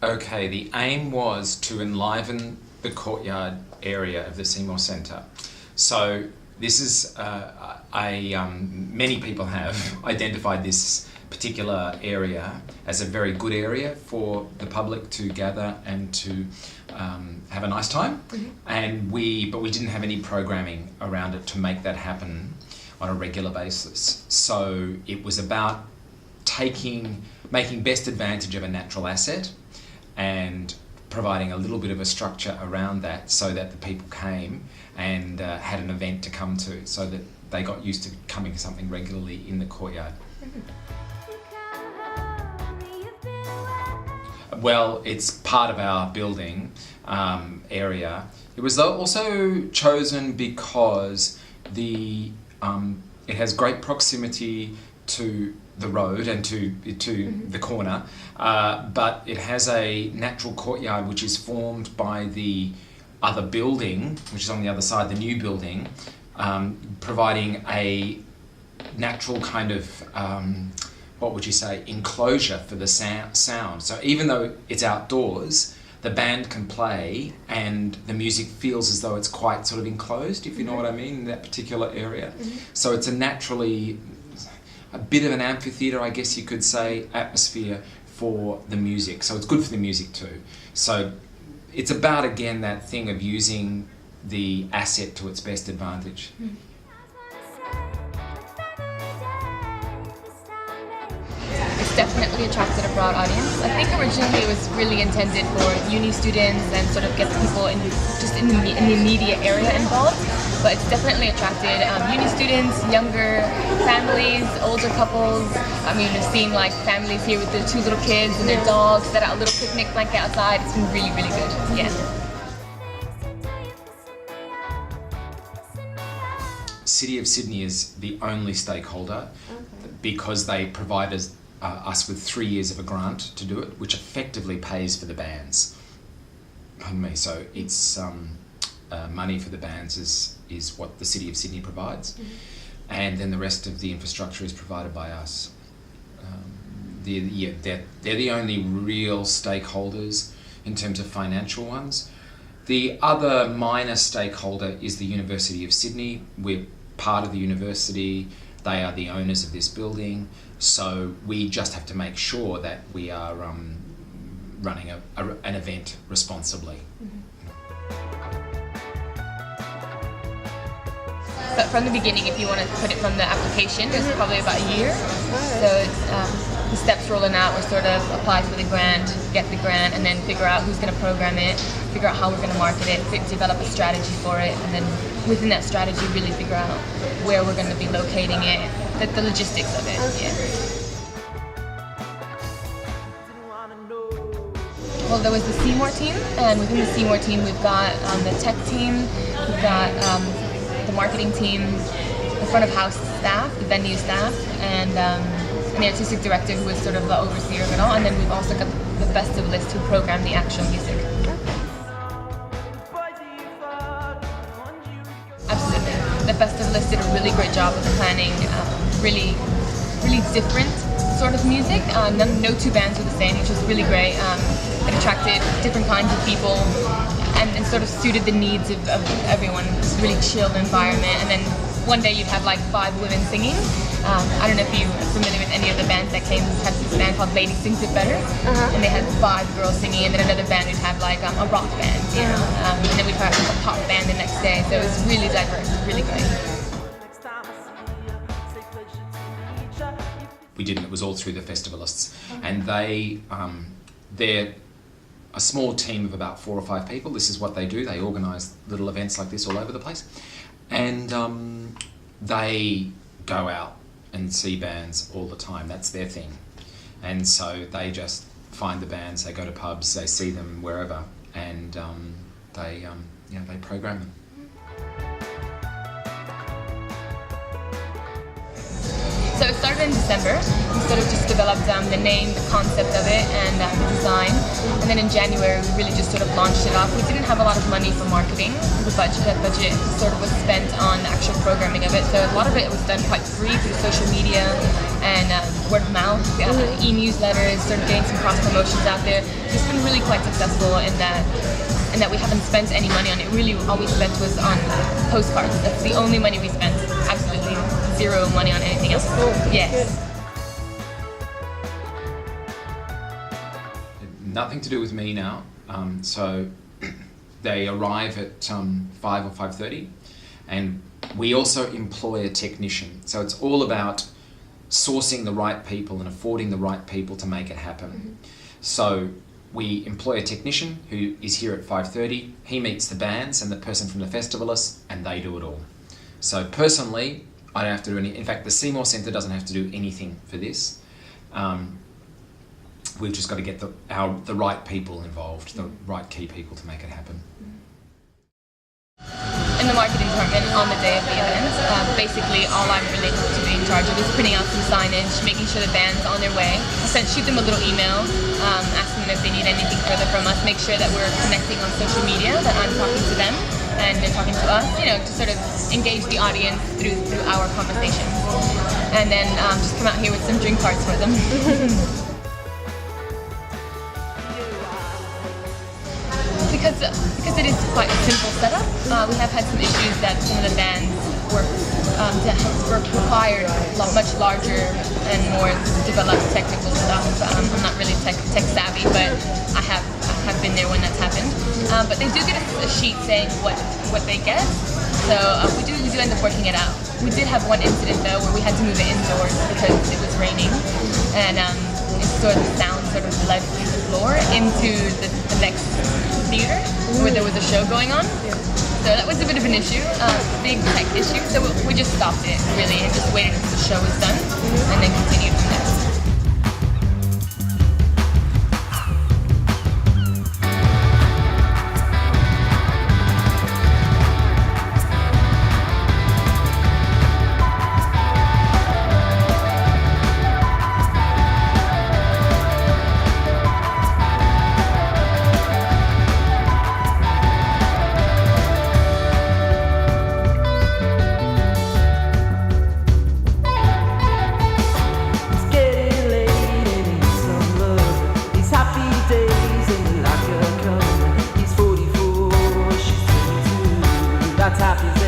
Okay, the aim was to enliven the courtyard area of the Seymour Centre. So this is many people have identified this particular area as a very good area for the public to gather and to have a nice time. And but we didn't have any programming around it to make that happen on a regular basis. So it was about making best advantage of a natural asset and providing a little bit of a structure around that so that the people came and had an event to come to, so that they got used to coming to something regularly in the courtyard. Well, it's part of our building area. It was also chosen because it has great proximity to the road and to the corner, but it has a natural courtyard which is formed by the other building, which is on the other side, the new building, providing a natural kind of, what would you say, enclosure for the sound. So even though it's outdoors, the band can play and the music feels as though it's quite sort of enclosed, if you know what I mean, in that particular area. So it's a bit of an amphitheatre, I guess you could say, atmosphere for the music. So it's good for the music too. So it's about, again, that thing of using the asset to its best advantage. It's definitely attracted a broad audience. I think originally it was really intended for uni students and sort of get people in the immediate area involved. But it's definitely attracted uni students, younger families, older couples. I mean, we've seen like families here with their 2 little kids and their dogs that are a little picnic blanket outside. It's been really, really good. Yeah. City of Sydney is the only stakeholder because they provide us with 3 years of a grant to do it, which effectively pays for the bands. Pardon me. So it's money for the bands is what the City of Sydney provides, and then the rest of the infrastructure is provided by us. They're the only real stakeholders in terms of financial ones. The other minor stakeholder is the University of Sydney. We're part of the university. They are the owners of this building, so we just have to make sure that we are running an event responsibly. But from the beginning, if you want to put it from the application, it's probably about a year. So it's, the steps rolling out was sort of apply for the grant, get the grant, and then figure out who's going to program it, figure out how we're going to market it, develop a strategy for it, and then within that strategy really figure out where we're going to be locating it, the logistics of it. Yeah. Well, there was the Seymour team, and within the Seymour team we've got the tech team, we've got the marketing team, the front of house staff, the venue staff, and the artistic director who is sort of the overseer of it all, and then we've also got the festivalist who program the actual music. Absolutely. The festivalist did a really great job with the planning, really different sort of music. No 2 bands were the same, which was really great. It attracted different kinds of people and sort of suited the needs of everyone. It was a really chill environment, and then one day you'd have like 5 women singing. I don't know if you're familiar with any of the bands that came. We had this band called Lady Sings It Better, and they had 5 girls singing, and then another band would have like a rock band, you know, and then we'd have like a pop band the next day. So it was really diverse, really great. We didn't. It was all through the festivalists, and they're a small team of about 4 or 5 people. This is what they do. They organise little events like this all over the place, and they go out and see bands all the time. That's their thing, and so they just find the bands. They go to pubs. They see them wherever, and they program them. So it started started in December. We sort of just developed the name, the concept of it, and the design. And then in January, we really just sort of launched it off. We didn't have a lot of money for marketing. That budget sort of was spent on the actual programming of it. So a lot of it was done quite free through social media and word of mouth, e-newsletters, sort of getting some cross promotions out there. It's been really quite successful in that we haven't spent any money on it. Really, all we spent was on postcards. That's the only money we spent. Absolutely zero money on anything else. Yes. Nothing to do with me now. So they arrive at 5 or 5:30, and we also employ a technician. So it's all about sourcing the right people and affording the right people to make it happen. So we employ a technician who is here at 5:30. He meets the bands and the person from the festivalists, and they do it all. So personally, I don't have to do any. In fact, the Seymour Centre doesn't have to do anything for this. We've just got to get the right people involved, the right key people to make it happen. In the marketing department, on the day of the event, basically all I'm really to be in charge of is printing out some signage, making sure the band's on their way. Shoot them a little email, asking them if they need anything further from us, make sure that we're connecting on social media, that I'm talking to them and they're talking to us, to sort of engage the audience through our conversations. And then just come out here with some drink cards for them. Because it is quite a simple setup. We have had some issues that some of the bands required much larger and more developed technical stuff. I'm not really tech savvy, but I have been there when that's happened. But they do get a sheet saying what they get. So we do end up working it out. We did have one incident though where we had to move it indoors because it was raining, and the sound sort of bled through the floor into the next theater where there was a show going on. So that was a bit of an issue, big tech issue. So we just stopped it really and just waited until the show was done and then continued from there. That's happy.